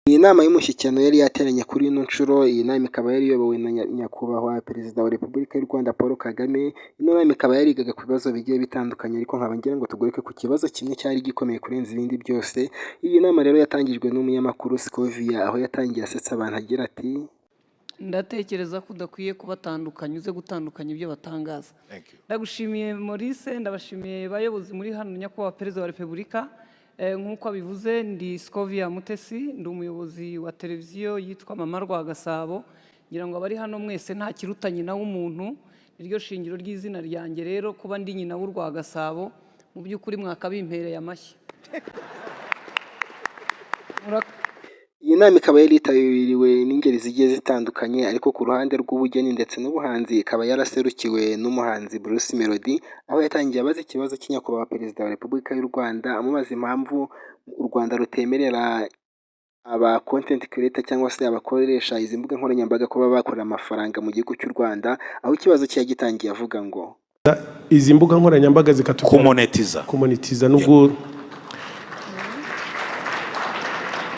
Iyi nama y'umushyikirano yari yateranye kuri ino nshuro. Iyi nama ikaba yari iyobowe na nyakubahwa perezida wa Repubulika y'u Rwanda Paul Kagame. Ino nama ikaba yarigaga ku bibazo bigiye bitandukanye, ariko nkaba ngira ngo tugaruke ku kibazo kimwe cyari gikomeye kurenza ibindi byose. Iyi nama rero yatangijwe n'umunyamakuru Scovia, aho yatangiye asetsa abantu agira ati: ndatekereza ko udakwiye kubatandukanya, uze gutandukanya ibyo batangaza. Ndagushimiye Maurice, ndabashimiye bayobozi muri hano, nyakubahwa perezida wa Repubulika. Nk'uko abivuze, ndi Scovia Mutesi, ndi umuyobozi wa televiziyo yitwa Mama Rwa Gasabo. Ngira ngo abari hano mwese nta kiruta nyina w'umuntu, niryo shingiro ry'izina ryanjye. Rero kuba ndi nyina w'u Rwa Gasabo, mu by'ukuri mwakabimpereye amashyi. Iyi nama ikaba yari yitabiriwe n'ingeri zigiye zitandukanye, ariko ku ruhande rw'ubugeni ndetse n'ubuhanzi ikaba yaraserukiwe n'umuhanzi Bruce Melody, aho yatangiye abaza ikibazo cy'inyakubahwa perezida wa Repubulika y'u Rwanda, amubaza impamvu u Rwanda rutemerera aba content creator cyangwa se abakoresha izi mbuga nkoranyambaga kuba bakorera amafaranga mu gihugu cy'u Rwanda, aho ikibazo cye gitangiye avuga ngo izi mbuga nkoranyambaga kumonetiza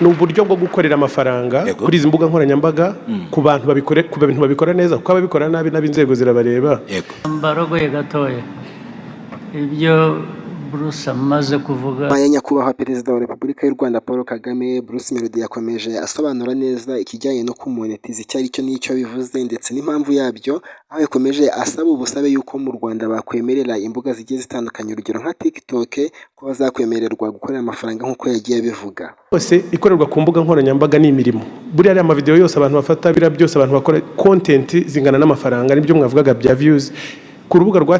ni uburyo bwo gukorera amafaranga kuri izi mbuga nkoranyambaga ku bantu babikora neza, kuko ababikora nabi n'ab'inzego zirabareba. Mbarogoye gatoya ibyo Bruce amaze kuvuga. Nyakubahwa perezida wa Repubulika y'u Rwanda Paul Kagame, Bruce Melody yakomeje asobanura neza ikijyanye no kumonetiza icyo ari cyo n'icyo bivuze ndetse n'impamvu yabyo, aho yakomeje asaba ubusabe yuko mu Rwanda bakwemerera imbuga zigiye zitandukanye, urugero nka TikTok, ko bazakwemererwa gukorera amafaranga nk'uko yagiye abivuga. Hose ikorerwa ku mbuga nkoranyambaga ni imirimo. Buriya ari amavideo yose abantu bafata, biriya byose abantu bakora content zingana n'amafaranga, nibyo mwavugaga bya views. Ku rubuga rwa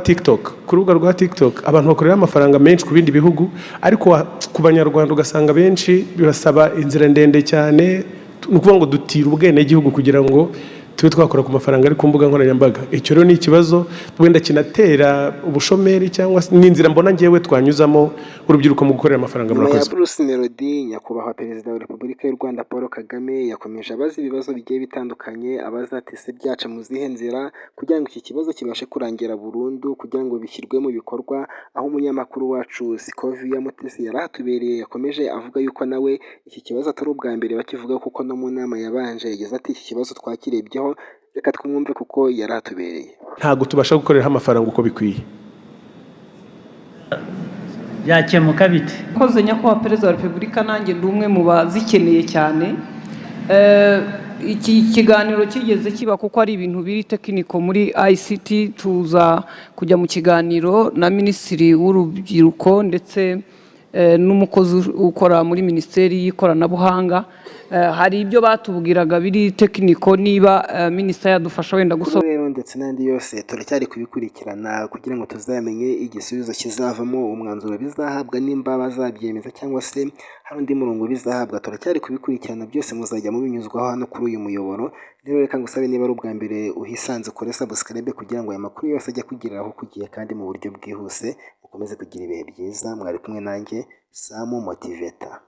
TikTok abantu bakorera amafaranga menshi ku bindi bihugu, ariko ku banyarwanda ugasanga benshi bibasaba inzira ndende cyane. Ni ukuvuga ngo dutira ubwenegihugu kugira ngo tube twakora ku mafaranga ari ku mbuga nkoranyambaga. Icyo rero ni ikibazo wenda kinatera ubushomeri, cyangwa n'inzira mbona ngewe twanyuzamo urubyiruko mu gukorera amafaranga. Murakoze. Bruce Melody, nyakubahwa perezida wa Repubulika y'u Rwanda Paul Kagame yakomeje abaza ibibazo bigiye bitandukanye, abaza ati se byaca mu zihe nzira kugira ngo iki kibazo kibashe kurangira burundu, kugira ngo bishyirwe mu bikorwa. Aho umunyamakuru wacu Scovia Mutesi yarahatubereye yakomeje avuga yuko nawe iki kibazo atari ubwa mbere bakivuga, kuko no mu nama yabanje yagize ati iki kibazo twakirebyeho, reka twumve kuko yarahatubereye. Ntabwo tubasha gukorera amafaranga uko bikwiye. Byakemuka bite? Koze nyakubahwa perezida wa Repubulika, nanjye ndi umwe mu bazikeneye cyane. Iki kiganiro kigeze kiba kuko ari ibintu biri tekiniko muri ICT. Tuza kujya mu kiganiro na Minisitiri w'Urubyiruko ndetse n'umukozi ukora muri Minisiteri y'Ikoranabuhanga. Hari ibyo batubwiraga biri tekiniko, niba minisita yadufasha wenda rero ndetse n'andi yose turacyari kubikurikirana kugira ngo tuzamenye igisubizo kizavamo, umwanzuro bizahabwa, nimba bazabyemeza cyangwa se hari undi murongo bizahabwa. Turacyari kubikurikirana, byose muzajya mubinyuzwaho hano kuri uyu muyoboro. Rero reka ngusabe, niba ari ubwa mbere uhisanze, ukore subscribe kugira ngo aya makuru yose ajye kugeraho ku gihe kandi mu buryo bwihuse. Mukomeze kugira ibihe byiza. Mwari kumwe nanjye Sam Motivator.